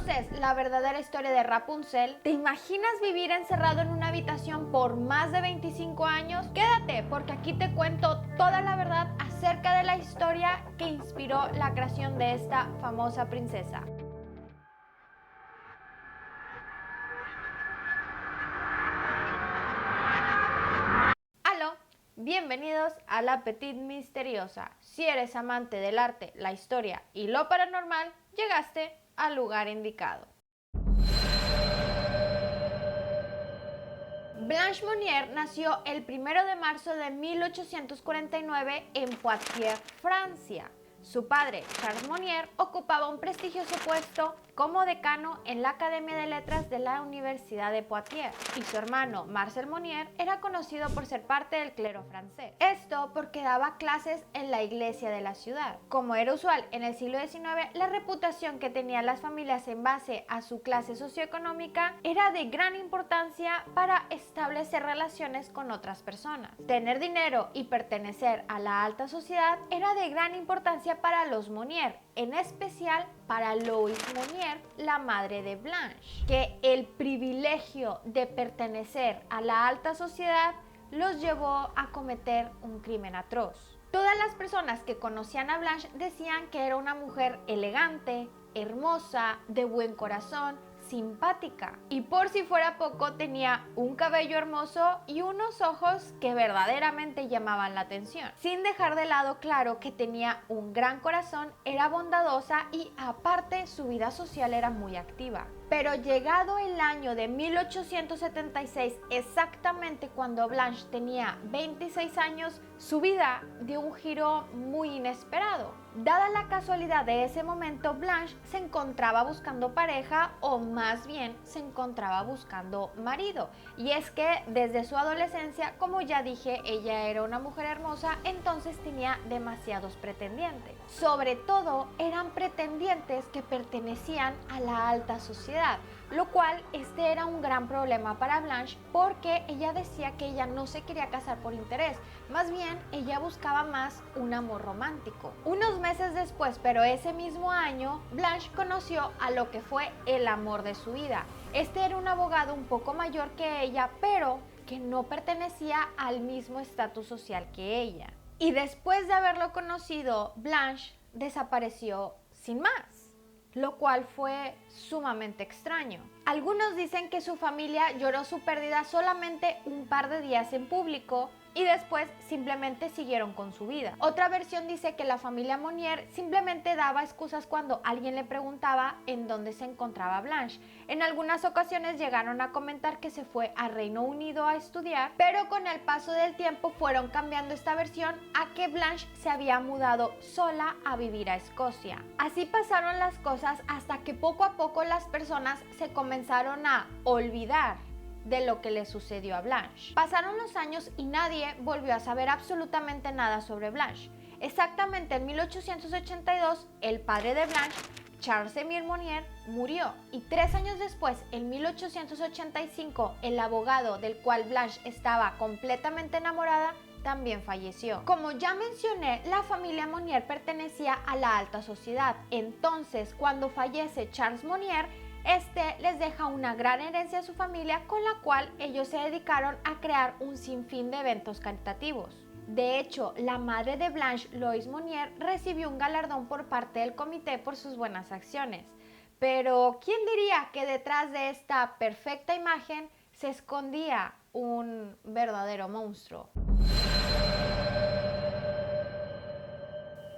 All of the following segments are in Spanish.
¿Conoces la verdadera historia de Rapunzel? ¿Te imaginas vivir encerrado en una habitación por más de 25 años? Quédate, porque aquí te cuento toda la verdad acerca de la historia que inspiró la creación de esta famosa princesa. ¡Aló! Bienvenidos a La Petite Misteriosa. Si eres amante del arte, la historia y lo paranormal, llegaste al lugar indicado. Blanche Monnier nació el 1 de marzo de 1849 en Poitiers, Francia. Su padre, Charles Monnier, ocupaba un prestigioso puesto como decano en la Academia de Letras de la Universidad de Poitiers, y su hermano, Marcel Monnier, era conocido por ser parte del clero francés. Esto porque daba clases en la iglesia de la ciudad. Como era usual en el siglo XIX, la reputación que tenían las familias en base a su clase socioeconómica era de gran importancia para establecer relaciones con otras personas. Tener dinero y pertenecer a la alta sociedad era de gran importancia para los Monnier, en especial para Louise Monnier, la madre de Blanche, que el privilegio de pertenecer a la alta sociedad los llevó a cometer un crimen atroz. Todas las personas que conocían a Blanche decían que era una mujer elegante, hermosa, de buen corazón, simpática, y por si fuera poco tenía un cabello hermoso y unos ojos que verdaderamente llamaban la atención, sin dejar de lado claro que tenía un gran corazón, era bondadosa y aparte su vida social era muy activa. Pero llegado el año de 1876, exactamente cuando Blanche tenía 26 años, su vida dio un giro muy inesperado. Dada la casualidad de ese momento, Blanche se encontraba buscando pareja, o más bien se encontraba buscando marido. Y es que desde su adolescencia, como ya dije, ella era una mujer hermosa, entonces tenía demasiados pretendientes. Sobre todo eran pretendientes que pertenecían a la alta sociedad, lo cual este era un gran problema para Blanche, porque ella decía que ella no se quería casar por interés, más bien ella buscaba más un amor romántico. Unos meses después, pero ese mismo año, Blanche conoció a lo que fue el amor de su vida. Este era un abogado un poco mayor que ella, pero que no pertenecía al mismo estatus social que ella. Y después de haberlo conocido, Blanche desapareció sin más, lo cual fue sumamente extraño. Algunos dicen que su familia lloró su pérdida solamente un par de días en público y después simplemente siguieron con su vida. Otra versión dice que la familia Monnier simplemente daba excusas cuando alguien le preguntaba en dónde se encontraba Blanche. En algunas ocasiones llegaron a comentar que se fue a Reino Unido a estudiar, pero con el paso del tiempo fueron cambiando esta versión a que Blanche se había mudado sola a vivir a Escocia. Así pasaron las cosas hasta que poco a poco las personas se comenzaron a olvidar de lo que le sucedió a Blanche. Pasaron los años y nadie volvió a saber absolutamente nada sobre Blanche. Exactamente en 1882, el padre de Blanche, Charles Émile Monnier, murió, y 3 años después, en 1885, el abogado del cual Blanche estaba completamente enamorada también falleció. Como ya mencioné, la familia Monnier pertenecía a la alta sociedad. Entonces, cuando fallece Charles Monnier, este les deja una gran herencia a su familia, con la cual ellos se dedicaron a crear un sinfín de eventos caritativos. De hecho, la madre de Blanche, Louise Monnier, recibió un galardón por parte del comité por sus buenas acciones. Pero, ¿quién diría que detrás de esta perfecta imagen se escondía un verdadero monstruo?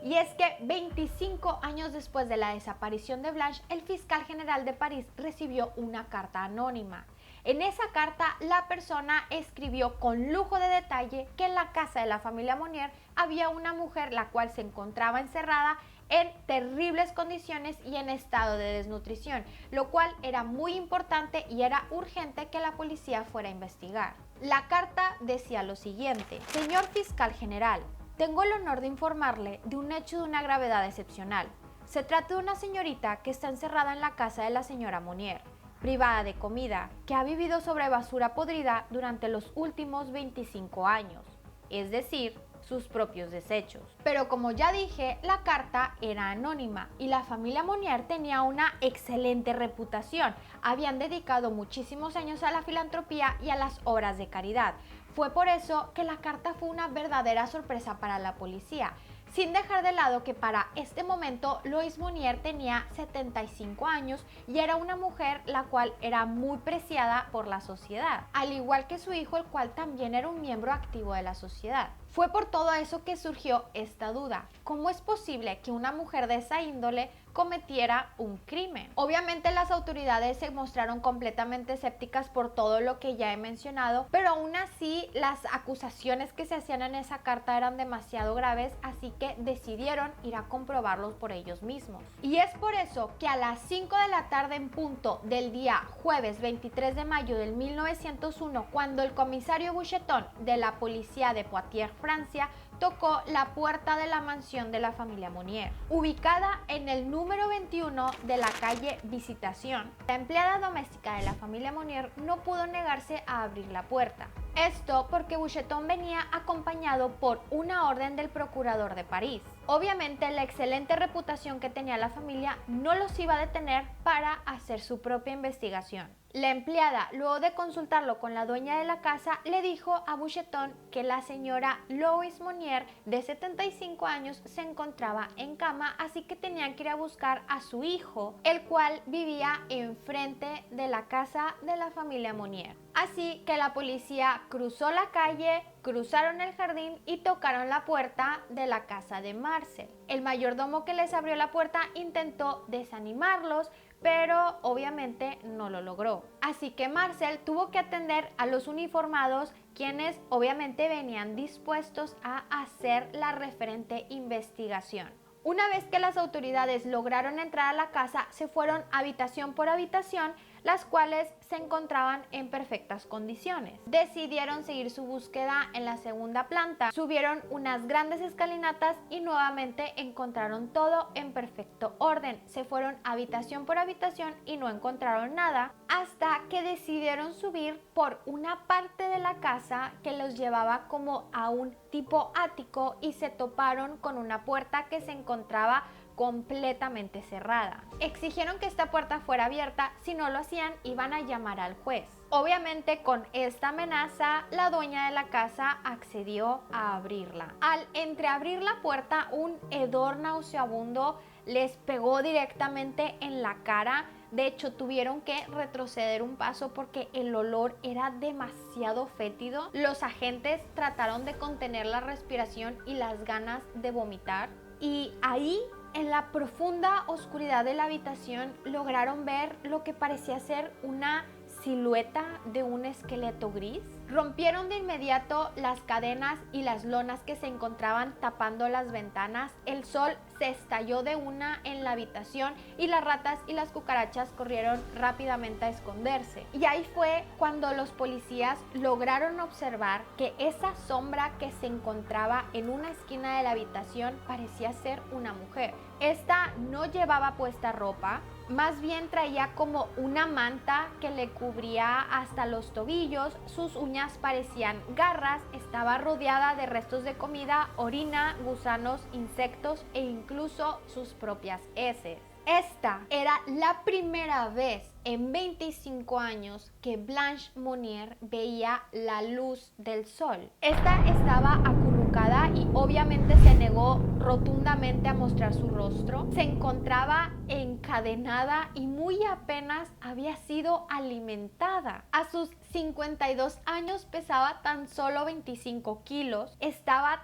Y es que 25 años después de la desaparición de Blanche, el fiscal general de París recibió una carta anónima. En esa carta, la persona escribió con lujo de detalle que en la casa de la familia Monnier había una mujer la cual se encontraba encerrada en terribles condiciones y en estado de desnutrición, lo cual era muy importante y era urgente que la policía fuera a investigar. La carta decía lo siguiente: señor fiscal general, tengo el honor de informarle de un hecho de una gravedad excepcional. Se trata de una señorita que está encerrada en la casa de la señora Monnier, privada de comida, que ha vivido sobre basura podrida durante los últimos 25 años. Es decir, sus propios desechos. Pero como ya dije, la carta era anónima y la familia Monnier tenía una excelente reputación. Habían dedicado muchísimos años a la filantropía y a las obras de caridad. Fue por eso que la carta fue una verdadera sorpresa para la policía, sin dejar de lado que para este momento Lois Monnier tenía 75 años y era una mujer la cual era muy preciada por la sociedad, al igual que su hijo, el cual también era un miembro activo de la sociedad. Fue por todo eso que surgió esta duda: ¿cómo es posible que una mujer de esa índole cometiera un crimen? Obviamente las autoridades se mostraron completamente escépticas por todo lo que ya he mencionado, pero aún así las acusaciones que se hacían en esa carta eran demasiado graves, así que decidieron ir a comprobarlos por ellos mismos. Y es por eso que a las 5 de la tarde en punto del día jueves 23 de mayo del 1901, cuando el comisario Boucheton de la policía de Poitiers, Francia, tocó la puerta de la mansión de la familia Monnier, ubicada en el número 21 de la calle Visitación. La empleada doméstica de la familia Monnier no pudo negarse a abrir la puerta. Esto porque Boucheton venía acompañado por una orden del procurador de París. Obviamente la excelente reputación que tenía la familia no los iba a detener para hacer su propia investigación. La empleada, luego de consultarlo con la dueña de la casa, le dijo a Boucheton que la señora Lois Monnier, de 75 años, se encontraba en cama, así que tenían que ir a buscar a su hijo, el cual vivía enfrente de la casa de la familia Monnier. Así que la policía cruzó la calle, cruzaron el jardín y tocaron la puerta de la casa de Marcel. El mayordomo que les abrió la puerta intentó desanimarlos, pero obviamente no lo logró. Así que Marcel tuvo que atender a los uniformados, quienes obviamente venían dispuestos a hacer la referente investigación. Una vez que las autoridades lograron entrar a la casa, se fueron habitación por habitación, las cuales se encontraban en perfectas condiciones. Decidieron seguir su búsqueda en la segunda planta, subieron unas grandes escalinatas y nuevamente encontraron todo en perfecto orden. Se fueron habitación por habitación y no encontraron nada, hasta que decidieron subir por una parte de la casa que los llevaba como a un tipo ático y se toparon con una puerta que se encontraba completamente cerrada. Exigieron que esta puerta fuera abierta, si no lo hacían iban a llamar al juez. Obviamente con esta amenaza la dueña de la casa accedió a abrirla. Al entreabrir la puerta, un hedor nauseabundo les pegó directamente en la cara. De hecho, tuvieron que retroceder un paso porque el olor era demasiado fétido. Los agentes trataron de contener la respiración y las ganas de vomitar. Y ahí, en la profunda oscuridad de la habitación, lograron ver lo que parecía ser una silueta de un esqueleto gris. Rompieron de inmediato las cadenas y las lonas que se encontraban tapando las ventanas. El sol se estalló de una en la habitación y las ratas y las cucarachas corrieron rápidamente a esconderse. Y ahí fue cuando los policías lograron observar que esa sombra que se encontraba en una esquina de la habitación parecía ser una mujer. Esta no llevaba puesta ropa, más bien traía como una manta que le cubría hasta los tobillos, sus uñas parecían garras, estaba rodeada de restos de comida, orina, gusanos, insectos e incluso sus propias heces. Esta era la primera vez en 25 años que Blanche Monnier veía la luz del sol. Esta estaba acurrucada y obviamente se negó rotundamente a mostrar su rostro. Se encontraba encadenada y muy apenas había sido alimentada. A sus 52 años pesaba tan solo 25 kilos. Estaba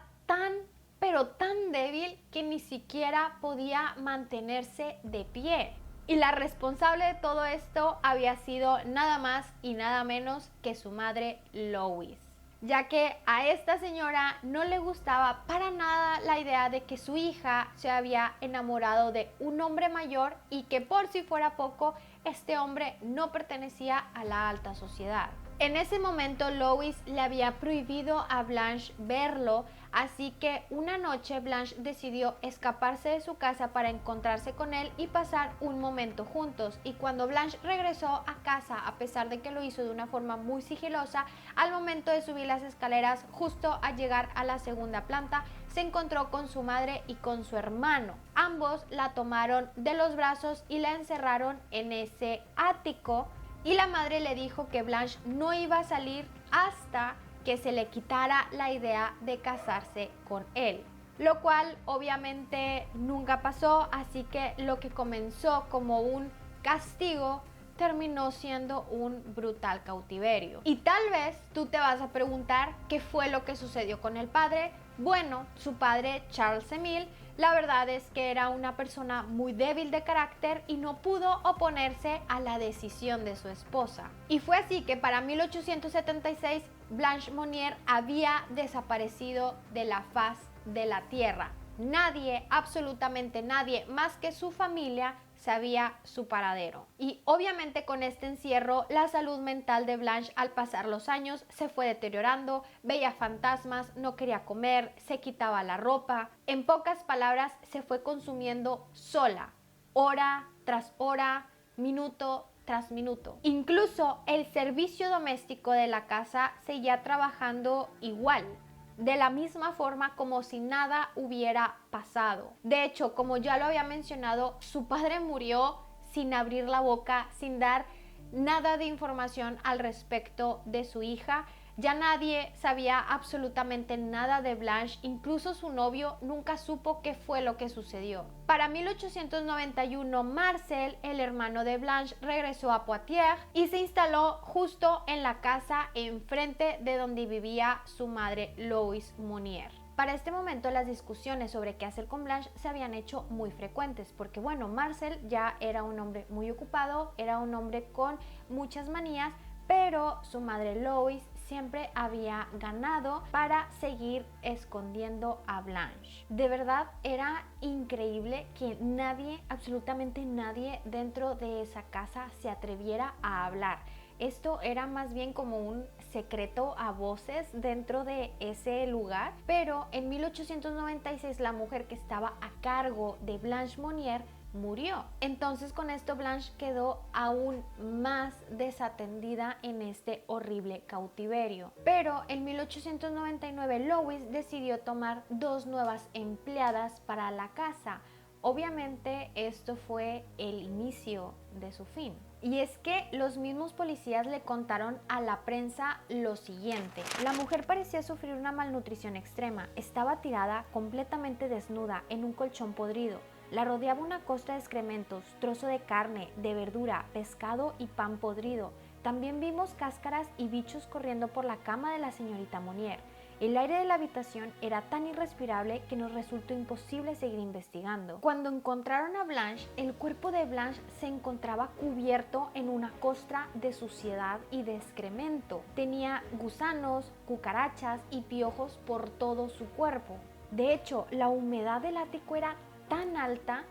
pero tan débil que ni siquiera podía mantenerse de pie. Y la responsable de todo esto había sido nada más y nada menos que su madre Lois, ya que a esta señora no le gustaba para nada la idea de que su hija se había enamorado de un hombre mayor y que por si fuera poco, este hombre no pertenecía a la alta sociedad. En ese momento Louis le había prohibido a Blanche verlo, así que una noche Blanche decidió escaparse de su casa para encontrarse con él y pasar un momento juntos. Y cuando Blanche regresó a casa, a pesar de que lo hizo de una forma muy sigilosa, al momento de subir las escaleras, justo al llegar a la segunda planta, se encontró con su madre y con su hermano. Ambos la tomaron de los brazos y la encerraron en ese ático, y la madre le dijo que Blanche no iba a salir hasta que se le quitara la idea de casarse con él, lo cual obviamente nunca pasó, así que lo que comenzó como un castigo terminó siendo un brutal cautiverio. Y tal vez tú te vas a preguntar qué fue lo que sucedió con el padre. Bueno, su padre, Charles Emile, la verdad es que era una persona muy débil de carácter y no pudo oponerse a la decisión de su esposa. Y fue así que para 1876 Blanche Monnier había desaparecido de la faz de la tierra. Nadie, absolutamente nadie, más que su familia, sabía su paradero. Y obviamente con este encierro, la salud mental de Blanche al pasar los años se fue deteriorando, veía fantasmas, no quería comer, se quitaba la ropa. En pocas palabras, se fue consumiendo sola, hora tras hora, minuto tras minuto. Incluso el servicio doméstico de la casa seguía trabajando igual, de la misma forma, como si nada hubiera pasado. De hecho, como ya lo había mencionado, su padre murió sin abrir la boca, sin dar nada de información al respecto de su hija. Ya nadie sabía absolutamente nada de Blanche, incluso su novio nunca supo qué fue lo que sucedió. Para 1891, Marcel, el hermano de Blanche, regresó a Poitiers y se instaló justo en la casa enfrente de donde vivía su madre, Louise Monnier. Para este momento las discusiones sobre qué hacer con Blanche se habían hecho muy frecuentes, porque bueno, Marcel ya era un hombre muy ocupado, era un hombre con muchas manías, pero su madre Louise siempre había ganado para seguir escondiendo a Blanche. De verdad era increíble que nadie, absolutamente nadie dentro de esa casa se atreviera a hablar. Esto era más bien como un secreto a voces dentro de ese lugar, pero en 1896 la mujer que estaba a cargo de Blanche Monnier murió. Entonces con esto Blanche quedó aún más desatendida en este horrible cautiverio. Pero en 1899 Louis decidió tomar dos nuevas empleadas para la casa. Obviamente esto fue el inicio de su fin. Y es que los mismos policías le contaron a la prensa lo siguiente. La mujer parecía sufrir una malnutrición extrema. Estaba tirada completamente desnuda en un colchón podrido. La rodeaba una costra de excrementos, trozo de carne, de verdura, pescado y pan podrido. También vimos cáscaras y bichos corriendo por la cama de la señorita Monnier. El aire de la habitación era tan irrespirable que nos resultó imposible seguir investigando. Cuando encontraron a Blanche, el cuerpo de Blanche se encontraba cubierto en una costra de suciedad y de excremento. Tenía gusanos, cucarachas y piojos por todo su cuerpo. De hecho, la humedad del ático era tan alta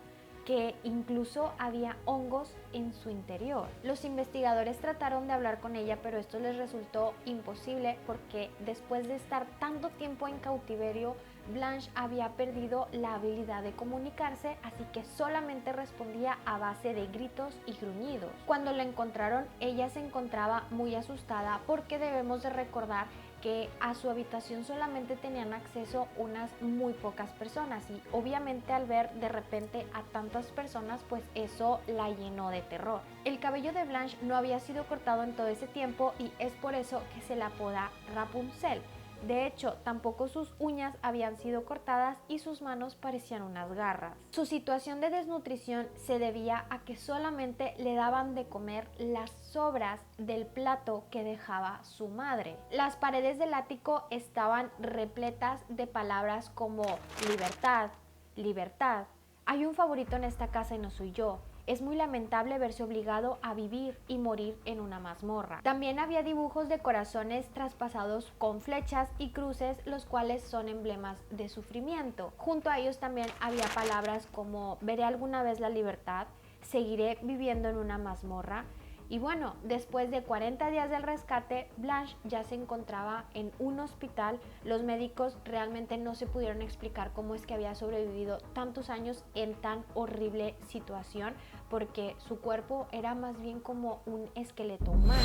que incluso había hongos en su interior. Los investigadores trataron de hablar con ella, pero esto les resultó imposible porque después de estar tanto tiempo en cautiverio, Blanche había perdido la habilidad de comunicarse, así que solamente respondía a base de gritos y gruñidos. Cuando la encontraron, ella se encontraba muy asustada porque debemos de recordar que a su habitación solamente tenían acceso unas muy pocas personas y obviamente al ver de repente a tantas personas, pues eso la llenó de terror. El cabello de Blanche no había sido cortado en todo ese tiempo y es por eso que se la apoda Rapunzel. De hecho, tampoco sus uñas habían sido cortadas y sus manos parecían unas garras. Su situación de desnutrición se debía a que solamente le daban de comer las sobras del plato que dejaba su madre. Las paredes del ático estaban repletas de palabras como libertad, libertad. Hay un favorito en esta casa y no soy yo. Es muy lamentable verse obligado a vivir y morir en una mazmorra. También había dibujos de corazones traspasados con flechas y cruces, los cuales son emblemas de sufrimiento. Junto a ellos también había palabras como veré alguna vez la libertad, seguiré viviendo en una mazmorra. Y bueno, después de 40 días del rescate, Blanche ya se encontraba en un hospital. Los médicos realmente no se pudieron explicar cómo es que había sobrevivido tantos años en tan horrible situación, porque su cuerpo era más bien como un esqueleto humano.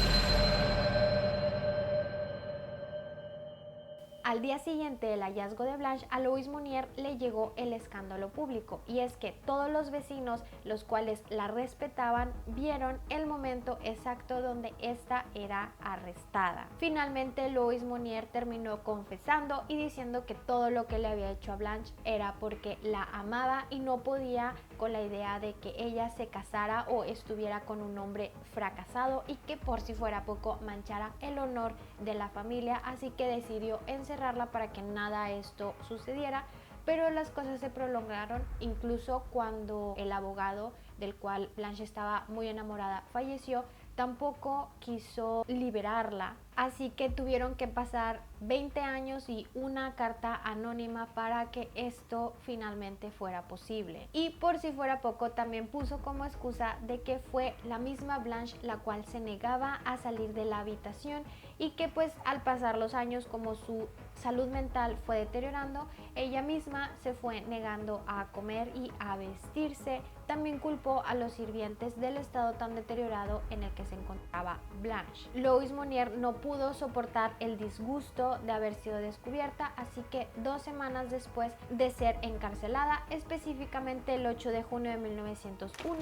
Al día siguiente del hallazgo de Blanche, a Louise Monier le llegó el escándalo público, y es que todos los vecinos, los cuales la respetaban, vieron el momento exacto donde esta era arrestada. Finalmente, Louise Monier terminó confesando y diciendo que todo lo que le había hecho a Blanche era porque la amaba y no podía con la idea de que ella se casara o estuviera con un hombre fracasado y que por si fuera poco manchara el honor de la familia, así que decidió encerrarla para que nada de esto sucediera. Pero las cosas se prolongaron, incluso cuando el abogado del cual Blanche estaba muy enamorada falleció, tampoco quiso liberarla, así que tuvieron que pasar 20 años y una carta anónima para que esto finalmente fuera posible. Y por si fuera poco, también puso como excusa de que fue la misma Blanche la cual se negaba a salir de la habitación y que pues al pasar los años, como su salud mental fue deteriorando, ella misma se fue negando a comer y a vestirse. También culpó a los sirvientes del estado tan deteriorado en el que se encontraba Blanche. Louise Monier no pudo soportar el disgusto de haber sido descubierta, así que 2 semanas después de ser encarcelada, específicamente el 8 de junio de 1901,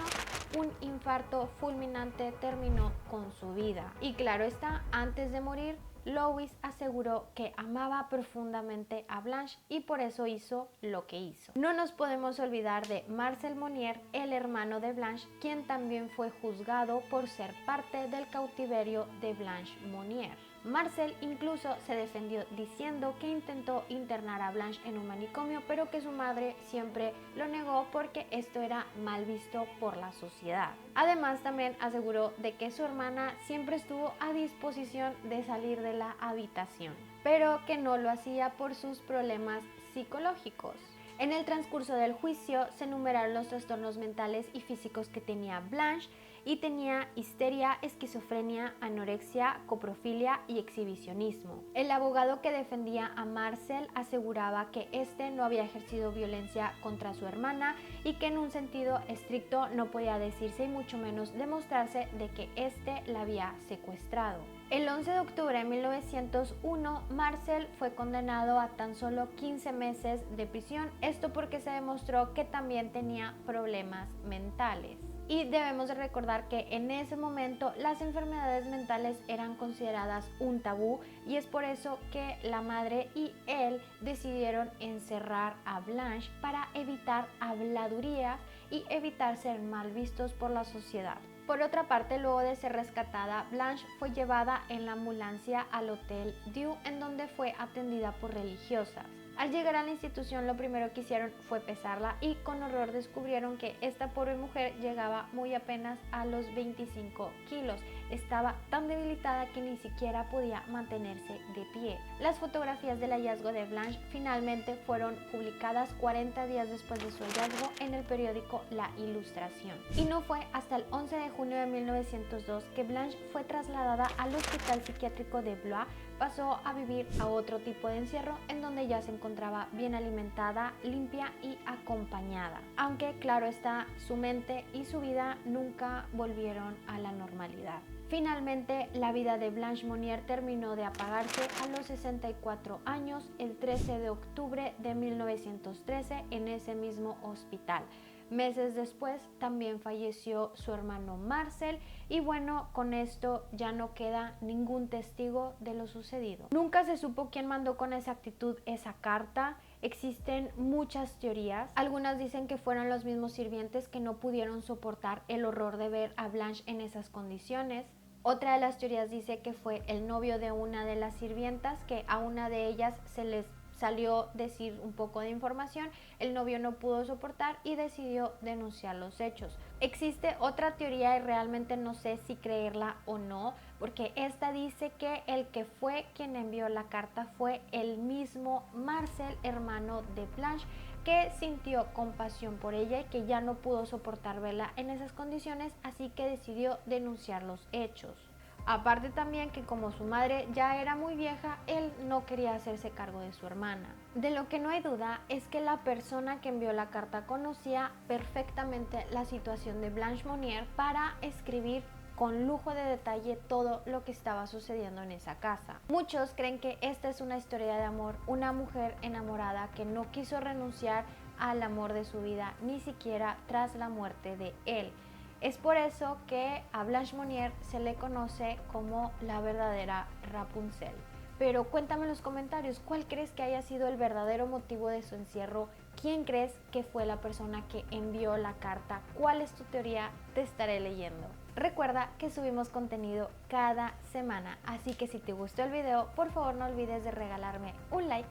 un infarto fulminante terminó con su vida. Y claro está, antes de morir, Louise aseguró que amaba profundamente a Blanche y por eso hizo lo que hizo. No nos podemos olvidar de Marcel Monier, el hermano de Blanche, quien también fue juzgado por ser parte del cautiverio de Blanche Monier. Marcel incluso se defendió diciendo que intentó internar a Blanche en un manicomio, pero que su madre siempre lo negó porque esto era mal visto por la sociedad. Además, también aseguró de que su hermana siempre estuvo a disposición de salir de la habitación, pero que no lo hacía por sus problemas psicológicos. En el transcurso del juicio se enumeraron los trastornos mentales y físicos que tenía Blanche, y tenía histeria, esquizofrenia, anorexia, coprofilia y exhibicionismo. El abogado que defendía a Marcel aseguraba que este no había ejercido violencia contra su hermana y que en un sentido estricto no podía decirse y mucho menos demostrarse de que este la había secuestrado. El 11 de octubre de 1901, Marcel fue condenado a tan solo 15 meses de prisión, esto porque se demostró que también tenía problemas mentales. Y debemos de recordar que en ese momento las enfermedades mentales eran consideradas un tabú, y es por eso que la madre y él decidieron encerrar a Blanche para evitar habladurías y evitar ser mal vistos por la sociedad. Por otra parte, luego de ser rescatada, Blanche fue llevada en la ambulancia al Hotel Dieu, en donde fue atendida por religiosas. Al llegar a la institución, lo primero que hicieron fue pesarla y con horror descubrieron que esta pobre mujer llegaba muy apenas a los 25 kilos. Estaba tan debilitada que ni siquiera podía mantenerse de pie. Las fotografías del hallazgo de Blanche finalmente fueron publicadas 40 días después de su hallazgo en el periódico La Ilustración. Y no fue hasta el 11 de junio de 1902 que Blanche fue trasladada al Hospital Psiquiátrico de Blois. Pasó a vivir a otro tipo de encierro en donde ya se encontraba bien alimentada, limpia y acompañada. Aunque claro está, su mente y su vida nunca volvieron a la normalidad. Finalmente, la vida de Blanche Monier terminó de apagarse a los 64 años el 13 de octubre de 1913 en ese mismo hospital. Meses después también falleció su hermano Marcel, y bueno, con esto ya no queda ningún testigo de lo sucedido. Nunca se supo quién mandó con exactitud esa carta. Existen muchas teorías. Algunas dicen que fueron los mismos sirvientes que no pudieron soportar el horror de ver a Blanche en esas condiciones. Otra de las teorías dice que fue el novio de una de las sirvientas, que a una de ellas se les salió decir un poco de información, el novio no pudo soportar y decidió denunciar los hechos. Existe otra teoría y realmente no sé si creerla o no, porque esta dice que el que fue quien envió la carta fue el mismo Marcel, hermano de Blanche, que sintió compasión por ella y que ya no pudo soportar verla en esas condiciones, así que decidió denunciar los hechos. Aparte también que como su madre ya era muy vieja, él no quería hacerse cargo de su hermana. De lo que no hay duda es que la persona que envió la carta conocía perfectamente la situación de Blanche Monnier para escribir con lujo de detalle todo lo que estaba sucediendo en esa casa. Muchos creen que esta es una historia de amor, una mujer enamorada que no quiso renunciar al amor de su vida, ni siquiera tras la muerte de él. Es por eso que a Blanche Monnier se le conoce como la verdadera Rapunzel. Pero cuéntame en los comentarios, ¿cuál crees que haya sido el verdadero motivo de su encierro? ¿Quién crees que fue la persona que envió la carta? ¿Cuál es tu teoría? Te estaré leyendo. Recuerda que subimos contenido cada semana, así que si te gustó el video, por favor no olvides de regalarme un like,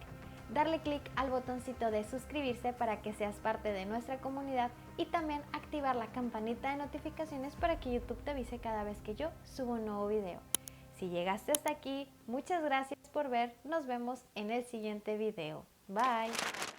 darle clic al botoncito de suscribirse para que seas parte de nuestra comunidad y también activar la campanita de notificaciones para que YouTube te avise cada vez que yo subo un nuevo video. Si llegaste hasta aquí, muchas gracias por ver, nos vemos en el siguiente video. Bye.